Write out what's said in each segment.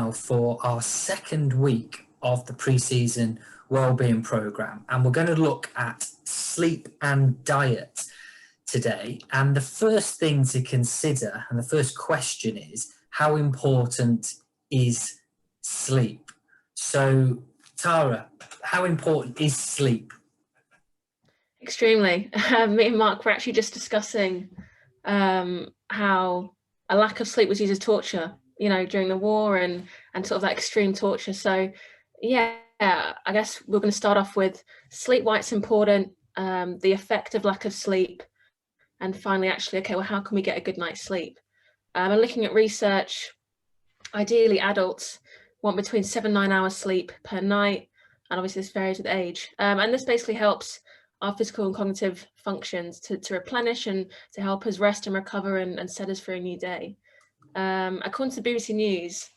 now for our second week of the pre-season Wellbeing program, and we're going to look at sleep and diet today. And the first thing to consider, and the first question is, how important is sleep? So, Tara, how important is sleep? Extremely. Me and Mark were actually just discussing how a lack of sleep was used as torture, during the war and sort of that extreme torture. So, yeah, I guess we're going to start off with sleep, why it's important, the effect of lack of sleep, and finally, actually, okay, well, how can we get a good night's sleep? And looking at research, ideally adults want between 7-9 hours sleep per night, and obviously this varies with age. And this basically helps our physical and cognitive functions to replenish and to help us rest and recover and set us for a new day. According to BBC News,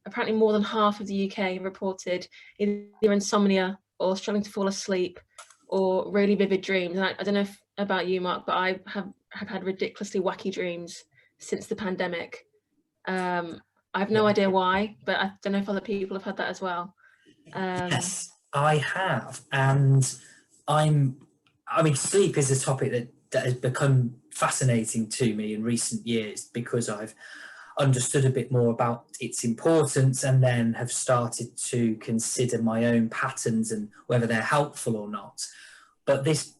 apparently more than half of the UK have reported either insomnia or struggling to fall asleep or really vivid dreams. And I don't know about you, Mark, but I have had ridiculously wacky dreams since the pandemic. I have no idea why, but I don't know if other people have had that as well. Yes, I have. And sleep is a topic that has become fascinating to me in recent years because I've understood a bit more about its importance and then have started to consider my own patterns and whether they're helpful or not. But this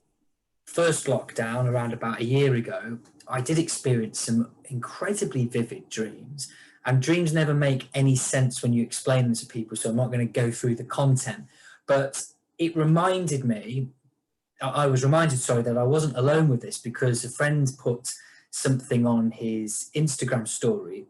first lockdown around about a year ago, I did experience some incredibly vivid dreams, and dreams never make any sense when you explain them to people, so I'm not going to go through the content. But it reminded me, I was reminded, that I wasn't alone with this because a friend put something on his Instagram story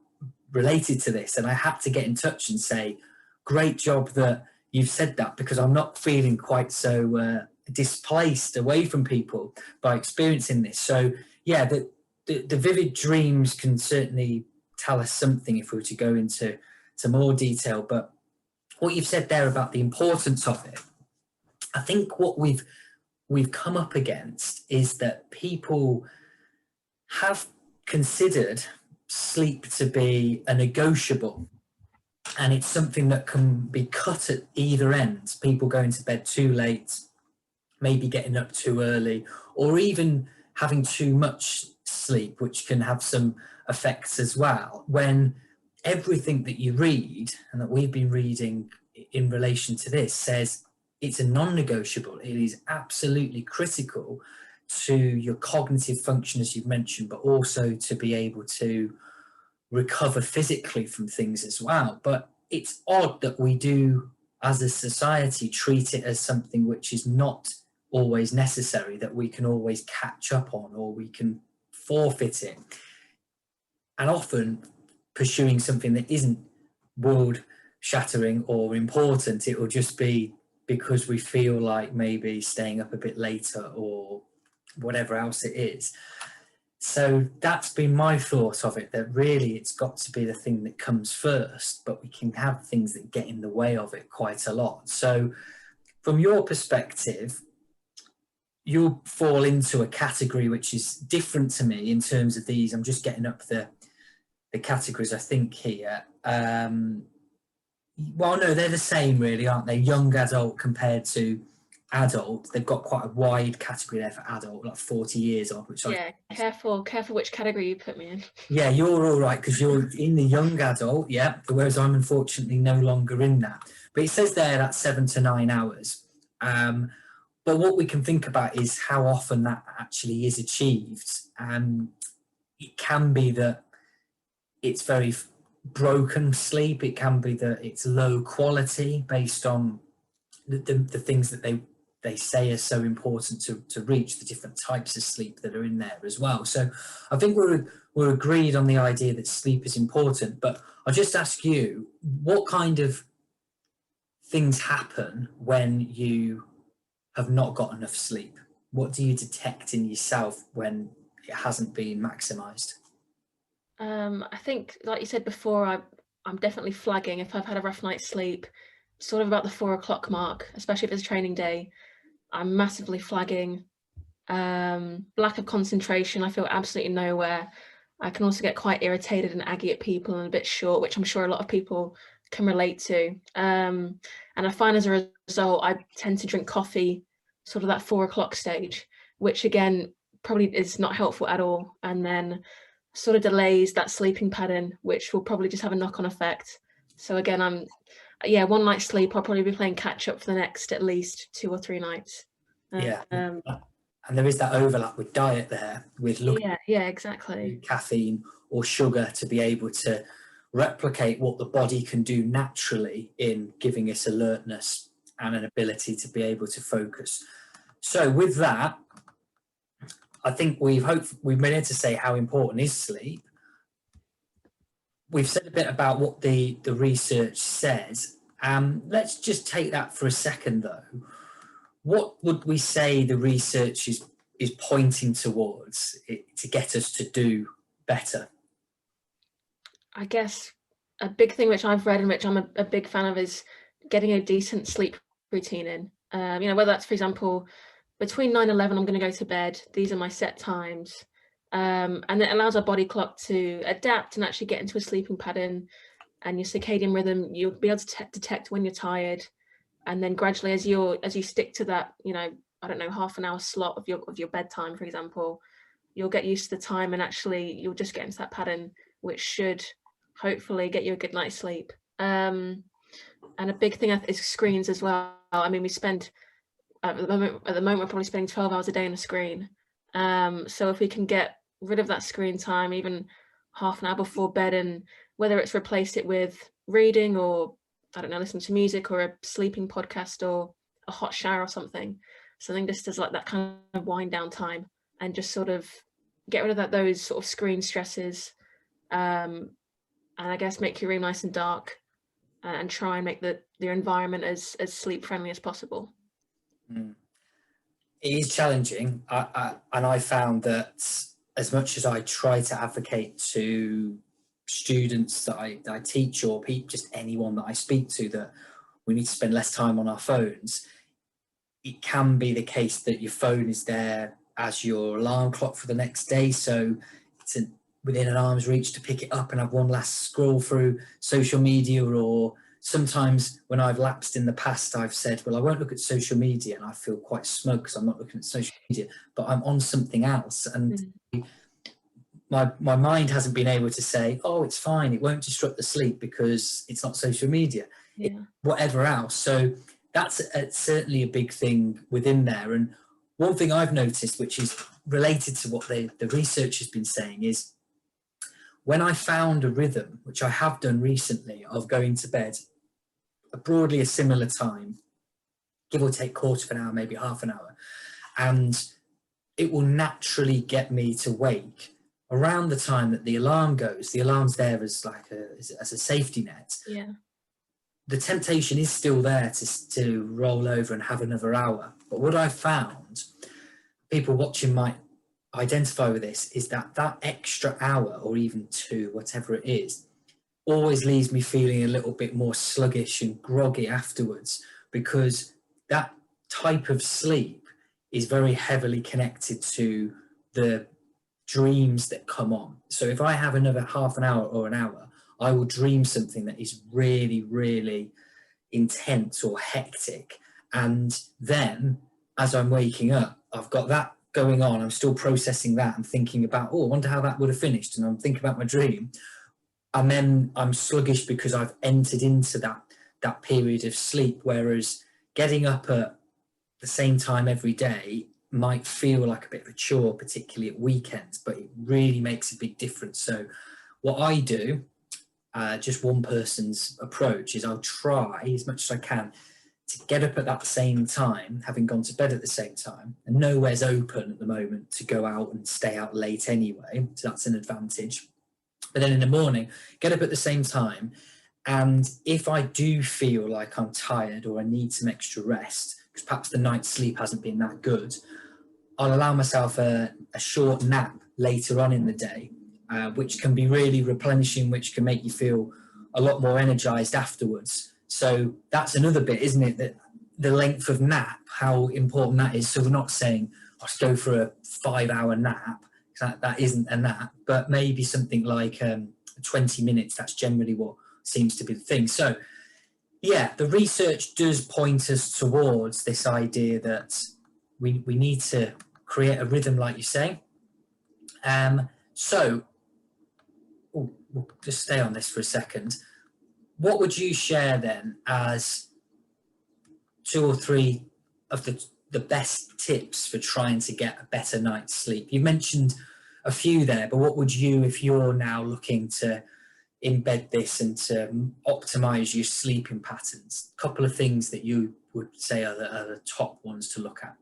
related to this, and I had to get in touch and say, great job that you've said that, because I'm not feeling quite so displaced away from people by experiencing this. So yeah, the vivid dreams can certainly tell us something if we were to go into more detail. But what you've said there about the importance of it, I think what we've come up against is that people have considered sleep to be a negotiable, and it's something that can be cut at either end. People going to bed too late, maybe getting up too early, or even having too much sleep, which can have some effects as well, when everything that you read and that we've been reading in relation to this says it's a non-negotiable. It is absolutely critical to your cognitive function, as you've mentioned, but also to be able to recover physically from things as well. But it's odd that we do, as a society, treat it as something which is not always necessary, that we can always catch up on or we can forfeit it. And often pursuing something that isn't world-shattering or important, it will just be because we feel like maybe staying up a bit later or whatever else it is. So that's been my thought of it, that really it's got to be the thing that comes first, but we can have things that get in the way of it quite a lot. So from your perspective, you'll fall into a category which is different to me in terms of these. I'm just getting up the categories, I think, here. Well, no, they're the same, really, aren't they? Young adult compared to adult. They've got quite a wide category there for adult, like 40 years old. Which careful which category you put me in. Yeah, you're all right because you're in the young adult, yeah, whereas I'm unfortunately no longer in that. But it says there that's 7 to 9 hours. But what we can think about is how often that actually is achieved. It can be that it's very broken sleep. It can be that it's low quality based on the things that they say are so important to reach, the different types of sleep that are in there as well. So I think we're agreed on the idea that sleep is important. But I'll just ask you, what kind of things happen when you have not got enough sleep? What do you detect in yourself when it hasn't been maximised? I think, like you said before, I'm definitely flagging if I've had a rough night's sleep, sort of about the 4 o'clock mark, especially if it's a training day. I'm massively flagging. Lack of concentration, I feel absolutely nowhere. I can also get quite irritated and aggy at people and a bit short, which I'm sure a lot of people can relate to. And I find as a result, I tend to drink coffee sort of that 4 o'clock stage, which again, probably is not helpful at all. And then sort of delays that sleeping pattern, which will probably just have a knock-on effect. So again, one night's sleep, I'll probably be playing catch up for the next at least 2 or 3 nights. And there is that overlap with diet there, with looking exactly. at caffeine or sugar to be able to replicate what the body can do naturally in giving us alertness and an ability to be able to focus. So with that, I think we've been able to say how important is sleep. We've said a bit about what the research says. Let's just take that for a second, though. What would we say the research is pointing towards to get us to do better? I guess a big thing which I've read and which I'm a big fan of is getting a decent sleep routine in. Whether that's, for example, between 9 and 11, I'm going to go to bed. These are my set times. And it allows our body clock to adapt and actually get into a sleeping pattern. And your circadian rhythm, you'll be able to detect when you're tired. And then gradually, as you stick to that, half an hour slot of your bedtime, for example, you'll get used to the time, and actually you'll just get into that pattern, which should hopefully get you a good night's sleep. And a big thing is screens as well. I mean, we spend at the moment we're probably spending 12 hours a day on a screen. So if we can get rid of that screen time, even half an hour before bed, and whether it's replaced it with reading or listening to music or a sleeping podcast or a hot shower or something just as like that kind of wind down time, and just sort of get rid of those sort of screen stresses, and I guess make your room nice and dark, and try and make the environment as sleep friendly as possible. It is challenging, and I found that as much as I try to advocate to students that I teach, or just anyone that I speak to, that we need to spend less time on our phones, it can be the case that your phone is there as your alarm clock for the next day, so it's within an arm's reach to pick it up and have one last scroll through social media. Or sometimes when I've lapsed in the past, I've said, well, I won't look at social media, and I feel quite smug because I'm not looking at social media, but I'm on something else. And my mind hasn't been able to say, oh, it's fine, it won't disrupt the sleep because it's not social media, whatever else. So that's certainly a big thing within there. And one thing I've noticed, which is related to what the research has been saying, is when I found a rhythm, which I have done recently, of going to bed at broadly a similar time, give or take quarter of an hour, maybe half an hour, and it will naturally get me to wake around the time that the alarm goes. The alarm's there as like as a safety net. Yeah. The temptation is still there to roll over and have another hour. But what I've found, people watching might identify with this, is that extra hour, or even 2, whatever it is, always leaves me feeling a little bit more sluggish and groggy afterwards, because that type of sleep is very heavily connected to the dreams that come on. So if I have another half an hour or an hour, I will dream something that is really, really intense or hectic. And then as I'm waking up, I've got that going on. I'm still processing that and thinking about, I wonder how that would have finished. And I'm thinking about my dream. And then I'm sluggish because I've entered into that period of sleep. Whereas getting up at the same time every day might feel like a bit of a chore, particularly at weekends, but it really makes a big difference. So what I do, just one person's approach, is I'll try as much as I can to get up at that same time, having gone to bed at the same time, and nowhere's open at the moment to go out and stay out late anyway, so that's an advantage. But then in the morning, get up at the same time, and if I do feel like I'm tired or I need some extra rest, because perhaps the night's sleep hasn't been that good, I'll allow myself a short nap later on in the day, which can be really replenishing, which can make you feel a lot more energized afterwards. So that's another bit, isn't it? That the length of nap, how important that is. So we're not saying, let's go for a 5-hour nap. That isn't a nap, but maybe something like 20 minutes. That's generally what seems to be the thing. So yeah, the research does point us towards this idea that we need to create a rhythm, like you say. So we'll just stay on this for a second. What would you share then as 2 or 3 of the best tips for trying to get a better night's sleep? You mentioned a few there, but what would you, if you're now looking to embed this and to optimize your sleeping patterns, a couple of things that you would say are the top ones to look at?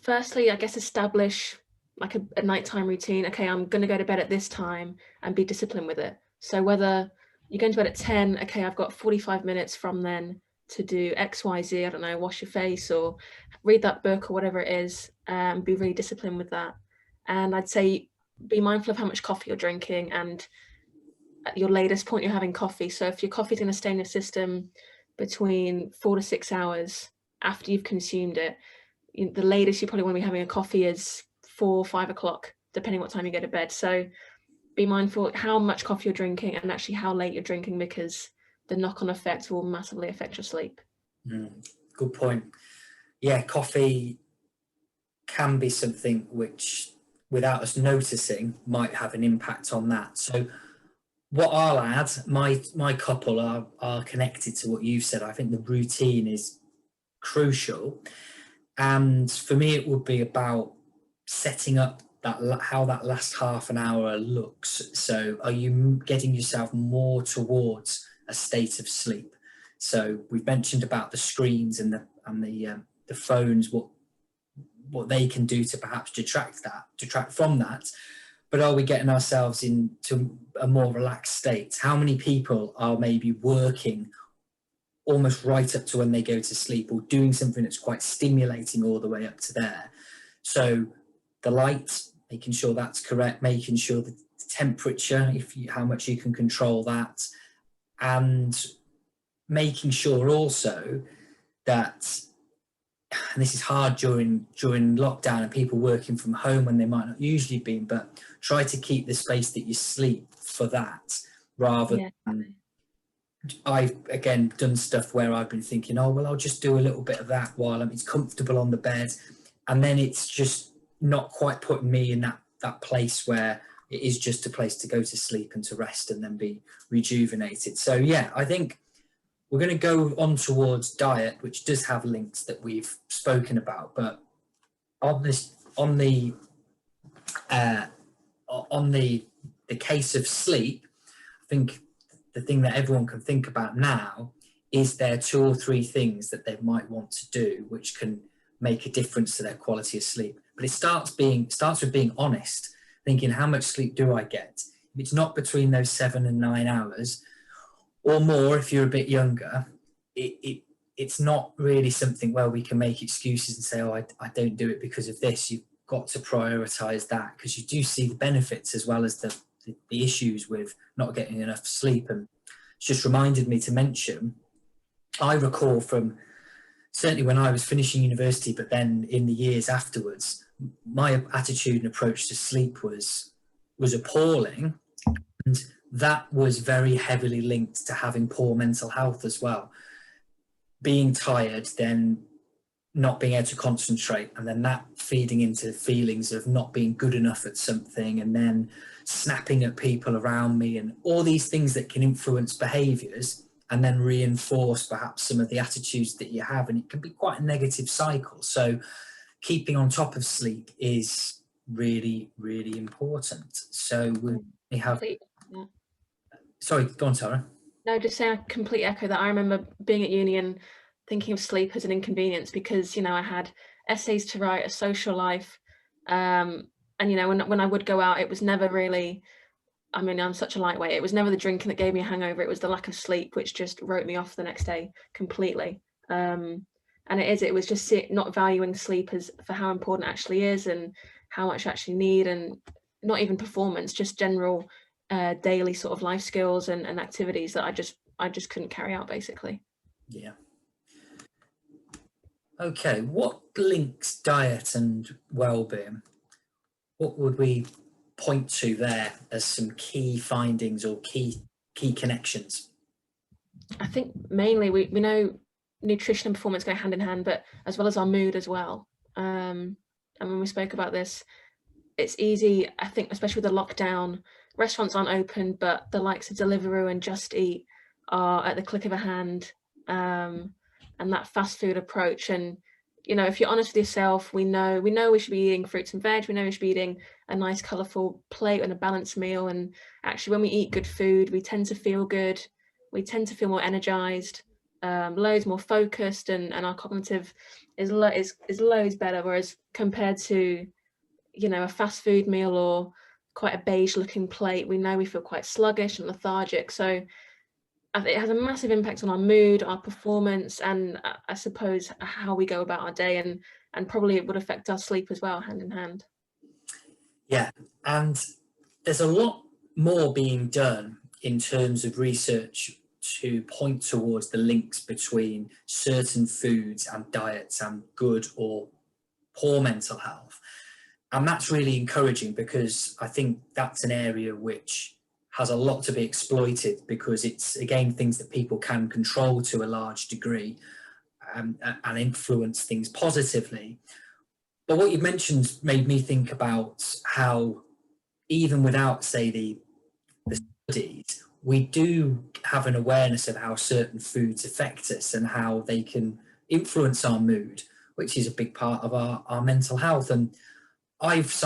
Firstly, I guess establish like a nighttime routine. Okay, I'm going to go to bed at this time and be disciplined with it. So whether you're going to bed at 10, okay, I've got 45 minutes from then to do X, Y, Z, I don't know, wash your face or read that book or whatever it is, be really disciplined with that. And I'd say be mindful of how much coffee you're drinking and at your latest point you're having coffee. So if your coffee's going to stay in your system between 4 to 6 hours after you've consumed it, the latest you probably want to be having a coffee is 4 or 5 o'clock, depending what time you go to bed. So be mindful how much coffee you're drinking and actually how late you're drinking, because the knock-on effect will massively affect your sleep. Good point. Yeah, coffee can be something which, without us noticing, might have an impact on that. So what I'll add, my couple are connected to what you've said. I think the routine is crucial. And for me, it would be about setting up how that last half an hour looks. So are you getting yourself more towards a state of sleep? So we've mentioned about the screens and the phones, what they can do to perhaps detract from that. But are we getting ourselves into a more relaxed state? How many people are maybe working almost right up to when they go to sleep, or doing something that's quite stimulating all the way up to there? So the light, making sure that's correct, making sure the temperature, how much you can control that, and making sure also that, and this is hard during lockdown and people working from home when they might not usually be, but try to keep the space that you sleep for that, rather than, I've again done stuff where I've been thinking, oh well, I'll just do a little bit of that while it's comfortable on the bed, and then it's just not quite putting me in that place where it is just a place to go to sleep and to rest and then be rejuvenated. So yeah, I think we're going to go on towards diet, which does have links that we've spoken about, but on the case of sleep, I think the thing that everyone can think about now is there 2 or 3 things that they might want to do which can make a difference to their quality of sleep. But it starts with being honest, thinking, how much sleep do I get? If it's not between those 7 and 9 hours or more, if you're a bit younger, it's not really something where we can make excuses and say, oh, I don't do it because of this. You've got to prioritize that, because you do see the benefits as well as the issues with not getting enough sleep. And it's just reminded me to mention, I recall from certainly when I was finishing university, but then in the years afterwards, my attitude and approach to sleep was appalling, and that was very heavily linked to having poor mental health as well. Being tired, then not being able to concentrate, and then that feeding into feelings of not being good enough at something, and then snapping at people around me, and all these things that can influence behaviours and then reinforce perhaps some of the attitudes that you have, and it can be quite a negative cycle. So keeping on top of sleep is really, really important. So we have... Sorry, go on, Tara. No, just saying, I completely echo that. I remember being at uni and thinking of sleep as an inconvenience because, I had essays to write, a social life. And, when I would go out, it was never really, I'm such a lightweight. It was never the drinking that gave me a hangover. It was the lack of sleep, which just wrote me off the next day completely. And it was just not valuing sleep for how important it actually is and how much I actually need, and not even performance, just general daily sort of life skills and activities that I just couldn't carry out, basically. Yeah. Okay, what links diet and well-being? What would we point to there as some key findings or key connections? I think mainly we know nutrition and performance go hand in hand, but as well as our mood as well. And when we spoke about this, it's easy, I think, especially with the lockdown, restaurants aren't open, but the likes of Deliveroo and Just Eat are at the click of a hand, and that fast food approach. And if you're honest with yourself, we know we should be eating fruits and veg. We know we should be eating a nice, colourful plate and a balanced meal. And actually, when we eat good food, we tend to feel good. We tend to feel more energized, loads more focused, and our cognitive is loads better. Whereas compared to a fast food meal or quite a beige looking plate, we know we feel quite sluggish and lethargic. So it has a massive impact on our mood, our performance, and I suppose how we go about our day, and probably it would affect our sleep as well, hand in hand. Yeah, and there's a lot more being done in terms of research to point towards the links between certain foods and diets and good or poor mental health. And that's really encouraging, because I think that's an area which has a lot to be exploited, because it's, again, things that people can control to a large degree, and influence things positively. But what you mentioned made me think about how, even without, say, the studies, we do have an awareness of how certain foods affect us and how they can influence our mood, which is a big part of our mental health. And I've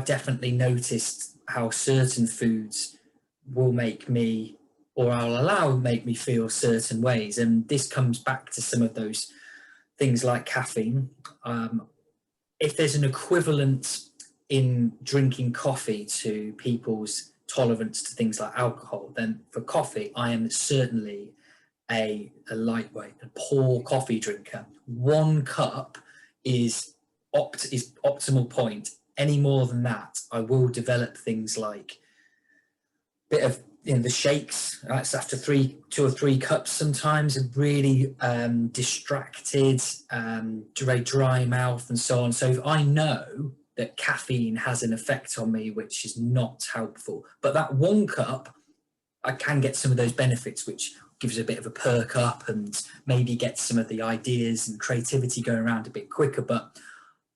definitely noticed how certain foods will make me, or I'll allow make me feel certain ways. And this comes back to some of those things like caffeine. If there's an equivalent in drinking coffee to people's tolerance to things like alcohol, then for coffee, I am certainly a lightweight, a poor coffee drinker. One cup is optimal point. Any more than that, I will develop things like a bit of the shakes. That's after 2 or 3 cups sometimes, and really distracted, very dry mouth and so on. So if I know that caffeine has an effect on me which is not helpful, but that 1 cup, I can get some of those benefits, which gives a bit of a perk up and maybe get some of the ideas and creativity going around a bit quicker. But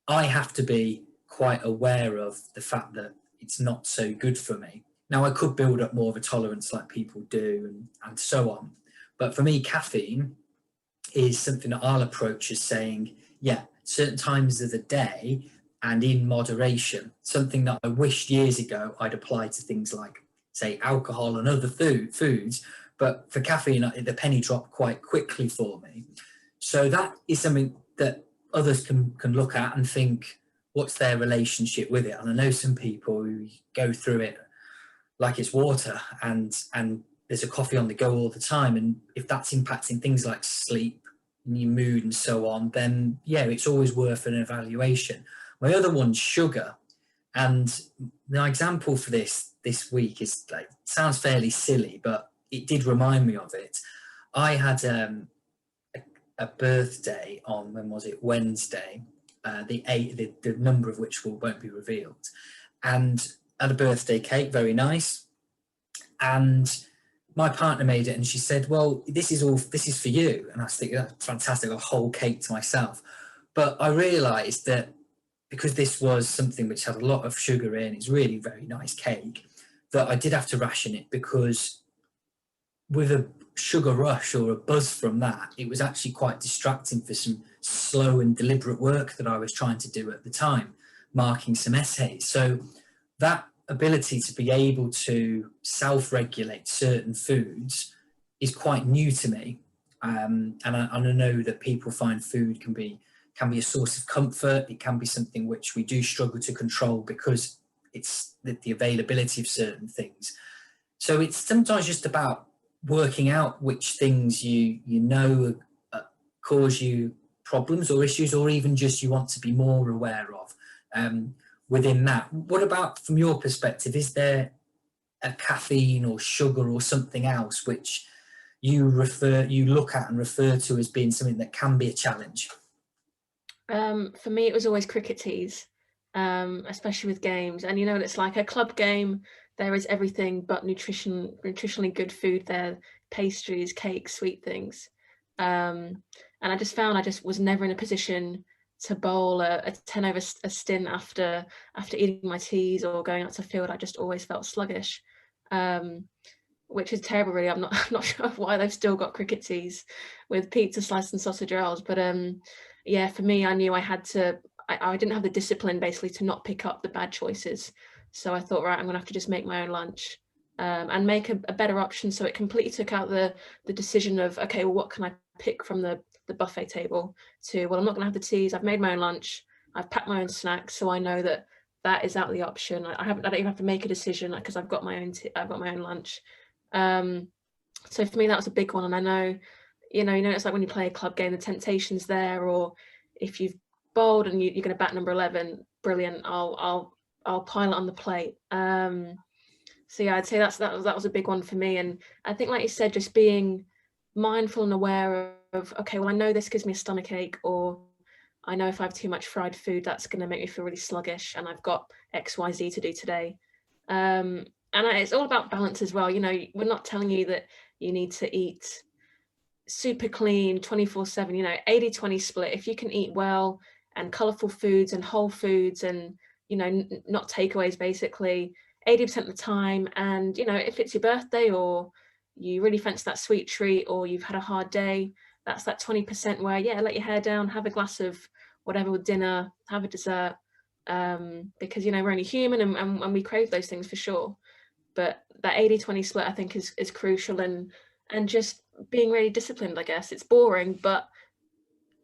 I have to be quite aware of the fact that it's not so good for me. Now, I could build up more of a tolerance like people do, and so on. But for me, caffeine is something that I'll approach as saying, yeah, certain times of the day and in moderation, something that I wished years ago I'd apply to things like, say, alcohol and other foods. But for caffeine, the penny dropped quite quickly for me. So that is something that others can look at and think, what's their relationship with it? And I know some people who go through it like it's water, and there's a coffee on the go all the time. And if that's impacting things like sleep and your mood and so on, then yeah, it's always worth an evaluation. My other one's sugar. And the example for this week is, like, sounds fairly silly, but it did remind me of it. I had a birthday on, when was it? Wednesday, the number of which won't be revealed, and had a birthday cake, very nice. And my partner made it, and she said, "Well, this is for you." And I was thinking, that's fantastic, a whole cake to myself. But I realised that because this was something which had a lot of sugar in, it's really very nice cake, that I did have to ration it, because with a sugar rush or a buzz from that, it was actually quite distracting for some slow and deliberate work that I was trying to do at the time, marking some essays. So that ability to be able to self-regulate certain foods is quite new to me. And I know that people find food can be a source of comfort. It can be something which we do struggle to control because it's the availability of certain things. So it's sometimes just about working out which things you know cause you problems or issues, or even just you want to be more aware of within that. What about, from your perspective, is there a caffeine or sugar or something else which you look at and refer to as being something that can be a challenge? For me, it was always cricket teas, especially with games. And it's like a club game. There is everything but nutritionally good food there. pastries, cakes, sweet things. And I just found I just was never in a position to bowl a 10 over a stint after eating my teas or going out to field. I just always felt sluggish, which is terrible really. I'm not sure why they've still got cricket teas with pizza slice and sausage rolls, but yeah, for me, I knew I had to, I didn't have the discipline basically to not pick up the bad choices. So I thought, right, I'm gonna have to just make my own lunch, and make a better option. So it completely took out the decision of, okay, well, what can I pick from the buffet table, to, well, I'm not gonna have the teas, I've made my own lunch, I've packed my own snacks, so I know that is out of the option. I don't even have to make a decision because I've got my own lunch. So for me, that was a big one. And I know, it's like when you play a club game, the temptation's there, or if you've bowled and you're going to bat number 11, brilliant, I'll pile it on the plate. So yeah, I'd say that was a big one for me. And I think, like you said, just being mindful and aware of, okay, well, I know this gives me a stomach ache, or I know if I have too much fried food, that's going to make me feel really sluggish, and I've got XYZ to do today. And it's all about balance as well. We're not telling you that you need to eat super clean 24/7, 80-20 split. If you can eat well and colorful foods and whole foods and, not takeaways, basically 80% of the time. And, if it's your birthday or you really fancy that sweet treat, or you've had a hard day, that's that 20% where, yeah, let your hair down, have a glass of whatever with dinner, have a dessert, because, we're only human, and we crave those things for sure. But that 80-20 split, I think, is crucial, and just being really disciplined, I guess. It's boring, but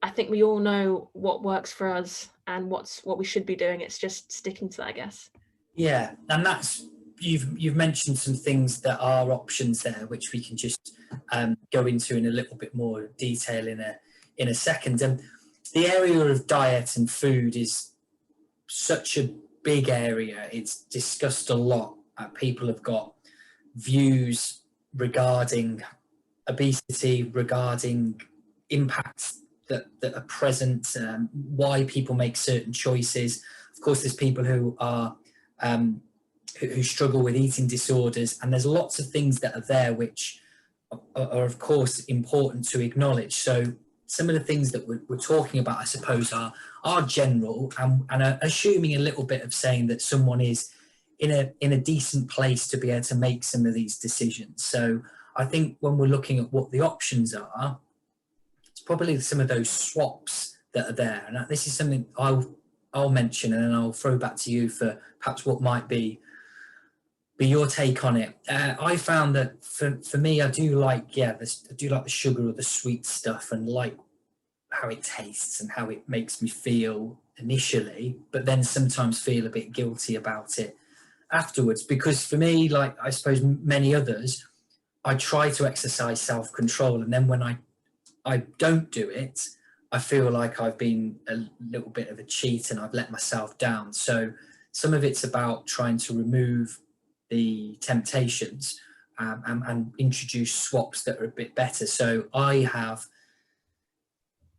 I think we all know what works for us and what we should be doing. It's just sticking to that, I guess. Yeah, and that's, you've mentioned some things that are options there, which we can just go into in a little bit more detail in a second. And the area of diet and food is such a big area. It's discussed a lot. People have got views regarding obesity, regarding impacts that are present, why people make certain choices. Of course, there's people who are who struggle with eating disorders, and there's lots of things that are there which are of course important to acknowledge. So some of the things that we're talking about, I suppose, are general, and are assuming a little bit of saying that someone is in a decent place to be able to make some of these decisions. So I think when we're looking at what the options are, it's probably some of those swaps that are there. And this is something I'll mention, and then I'll throw back to you for perhaps what might be your take on it. I found that for me, I do like the sugar or the sweet stuff, and like how it tastes and how it makes me feel initially, but then sometimes feel a bit guilty about it afterwards. Because for me, like I suppose many others, I try to exercise self-control, and then when I don't do it, I feel like I've been a little bit of a cheat and I've let myself down. So some of it's about trying to remove the temptations, and introduce swaps that are a bit better. So I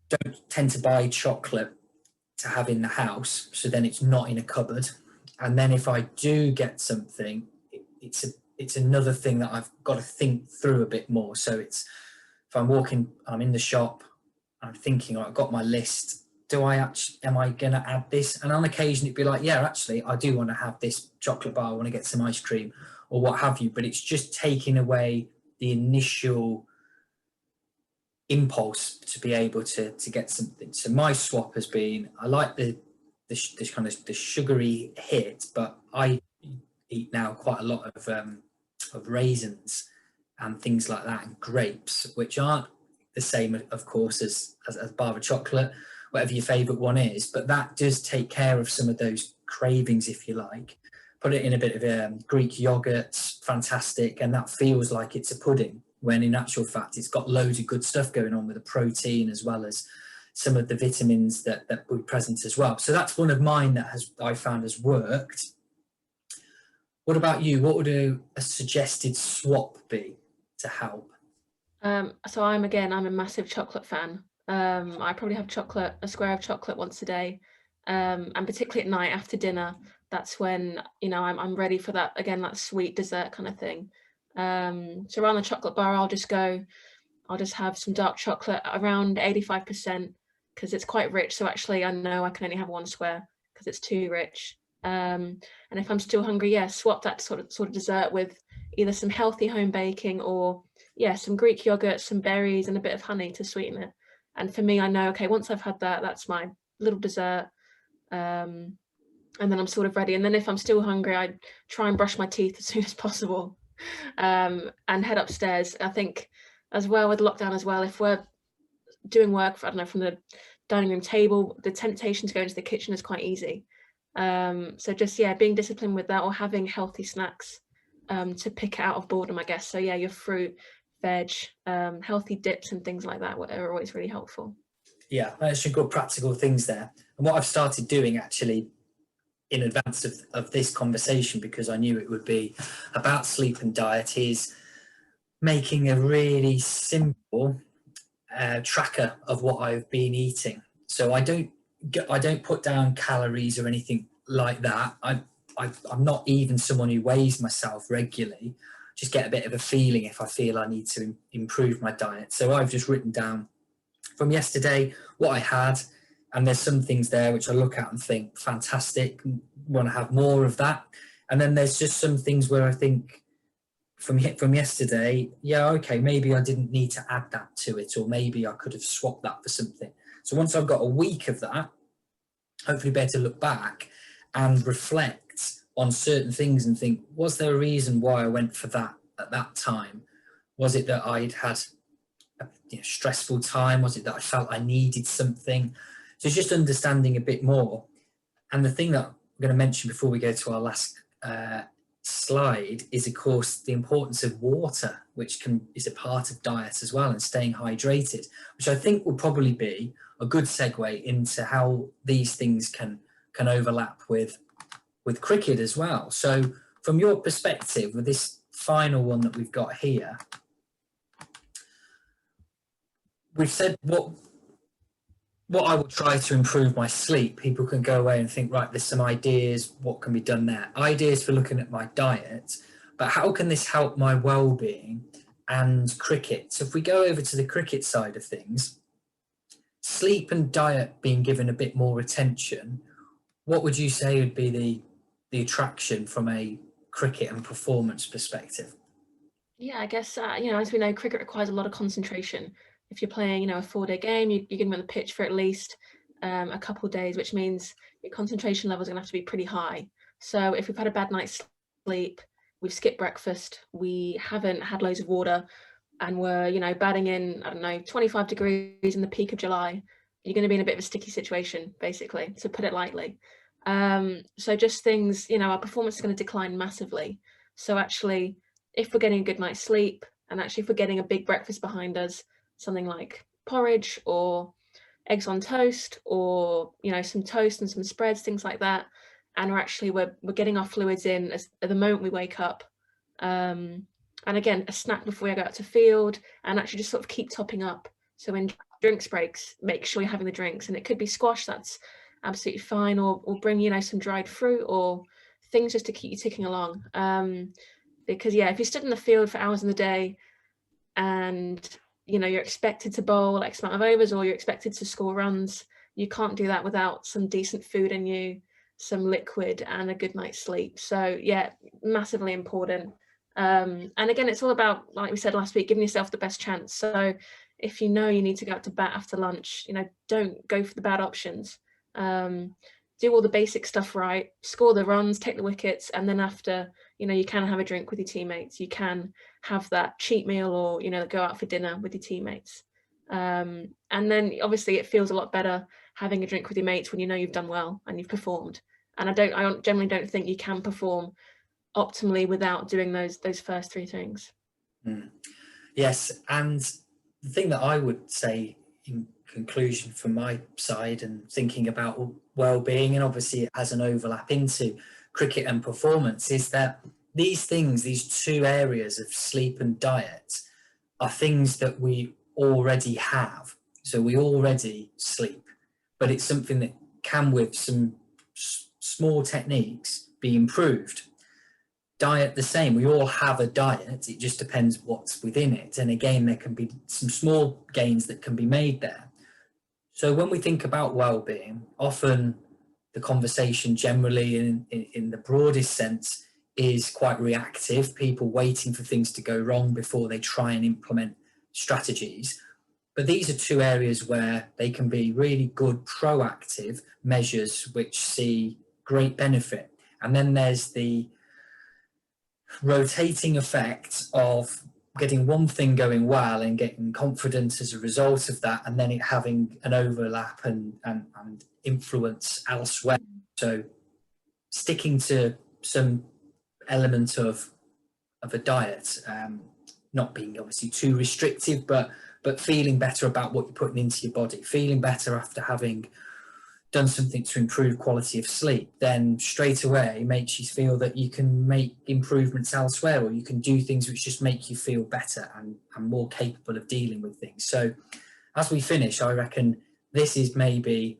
don't tend to buy chocolate to have in the house, so then it's not in a cupboard. And then if I do get something, it's another thing that I've got to think through a bit more. So it's, if I'm in the shop, I'm thinking, I've got my list. Am I going to add this? And on occasion it'd be like, yeah, actually, I do want to have this chocolate bar. I want to get some ice cream or what have you. But it's just taking away the initial impulse to be able to get something. So my swap has been, I like the kind of the sugary hit, but I eat now quite a lot of raisins and things like that, and grapes, which aren't the same, of course, as a bar of chocolate, whatever your favourite one is, but that does take care of some of those cravings, if you like. Put it in a bit of Greek yogurt, fantastic, and that feels like it's a pudding, when in actual fact it's got loads of good stuff going on with the protein as well as some of the vitamins that were present as well. So that's one of mine that I found has worked. What about you? What would a suggested swap be to help? So I'm a massive chocolate fan. I probably have a square of chocolate once a day, and particularly at night after dinner. That's when I'm ready for that again, that sweet dessert kind of thing. So around the chocolate bar, I'll just have some dark chocolate around 85% because it's quite rich. So actually, I know I can only have one square because it's too rich. And if I'm still hungry, yeah, swap that sort of dessert with either some healthy home baking or some Greek yogurt, some berries, and a bit of honey to sweeten it. And for me, I know, okay, once I've had that, that's my little dessert. And then I'm sort of ready. And then if I'm still hungry, I try and brush my teeth as soon as possible, and head upstairs. I think as well with lockdown as well, if we're doing work, I don't know, from the dining room table, the temptation to go into the kitchen is quite easy. So just, being disciplined with that, or having healthy snacks to pick out of boredom, I guess. So your fruit, veg, healthy dips and things like that are always really helpful. Yeah, that's some good practical things there. And what I've started doing actually in advance of this conversation, because I knew it would be about sleep and diet, is making a really simple tracker of what I've been eating. So I don't put down calories or anything like that. I'm not even someone who weighs myself regularly. Just get a bit of a feeling if I feel I need to improve my diet. So I've just written down from yesterday what I had, and there's some things there which I look at and think, fantastic, want to have more of that. And then there's just some things where I think from yesterday, okay, maybe I didn't need to add that to it, or maybe I could have swapped that for something. So once I've got a week of that, hopefully be able to look back and reflect on certain things and think, was there a reason why I went for that at that time? Was it that I'd had a stressful time? Was it that I felt I needed something? So it's just understanding a bit more. And the thing that I'm going to mention before we go to our last slide is, of course, the importance of water, which is a part of diet as well, and staying hydrated, which I think will probably be a good segue into how these things can overlap with cricket as well. So from your perspective, with this final one that we've got here, we've said what I will try to improve my sleep. People can go away and think, right, there's some ideas, what can be done there? Ideas for looking at my diet, but how can this help my well-being and cricket? So if we go over to the cricket side of things, sleep and diet being given a bit more attention, what would you say would be the attraction from a cricket and performance perspective? Yeah, I guess, as we know, cricket requires a lot of concentration. If you're playing, a 4-day game, you're going to be on the pitch for at least a couple of days, which means your concentration levels are going to have to be pretty high. So if we've had a bad night's sleep, we've skipped breakfast, we haven't had loads of water, and we're, batting in, 25 degrees in the peak of July, you're going to be in a bit of a sticky situation, basically, to put it lightly. So just things, our performance is going to decline massively. So actually, if we're getting a good night's sleep, and actually if we're getting a big breakfast behind us, something like porridge or eggs on toast, or some toast and some spreads, things like that, and we're getting our fluids in at the moment we wake up, and again, a snack before we go out to field, and actually just sort of keep topping up. So in drinks breaks, make sure you're having the drinks, and it could be squash, that's absolutely fine, or bring some dried fruit or things just to keep you ticking along. Because if you stood in the field for hours in the day, and you're expected to bowl X amount of overs, or you're expected to score runs, you can't do that without some decent food in you, some liquid, and a good night's sleep. So massively important. And again, it's all about, like we said last week, giving yourself the best chance. So if you need to go out to bat after lunch, don't go for the bad options. Do all the basic stuff right, score the runs, take the wickets, and then after, you can have a drink with your teammates. You can have that cheat meal, or, go out for dinner with your teammates. And then obviously it feels a lot better having a drink with your mates when you've done well and you've performed. And I generally don't think you can perform optimally without doing those first three things. Yes, and the thing that I would say in conclusion from my side, and thinking about well-being, and obviously it has an overlap into cricket and performance, is that these two areas of sleep and diet are things that we already have. So we already sleep, but it's something that can, with some small techniques, be improved. diet the same. We all have a diet, it just depends what's within it. And again, there can be some small gains that can be made there. So when we think about well-being, often the conversation generally in the broadest sense is quite reactive, people waiting for things to go wrong before they try and implement strategies. But these are two areas where they can be really good proactive measures which see great benefit. And then there's the rotating effect of getting one thing going well and getting confidence as a result of that, and then it having an overlap and influence elsewhere. So sticking to some element of a diet, not being obviously too restrictive, but feeling better about what you're putting into your body, feeling better after having done something to improve quality of sleep, then straight away makes you feel that you can make improvements elsewhere, or you can do things which just make you feel better and more capable of dealing with things. So as we finish, I reckon this is maybe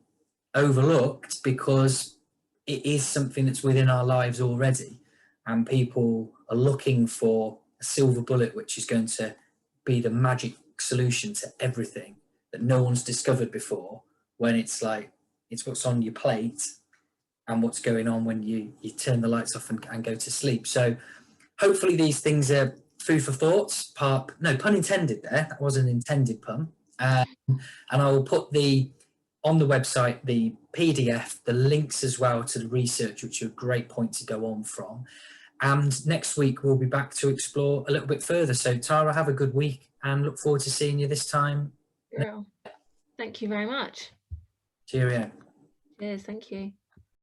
overlooked because it is something that's within our lives already, and people are looking for a silver bullet which is going to be the magic solution to everything that no one's discovered before, when it's like, it's what's on your plate and what's going on when you turn the lights off and go to sleep. So hopefully these things are food for thoughts. No pun intended there. That was an intended pun. And I will put on the website the PDF, the links as well to the research, which are a great point to go on from. And next week we'll be back to explore a little bit further. So Tara, have a good week and look forward to seeing you this time. Thank you very much. Cheerio. Cheers, thank you.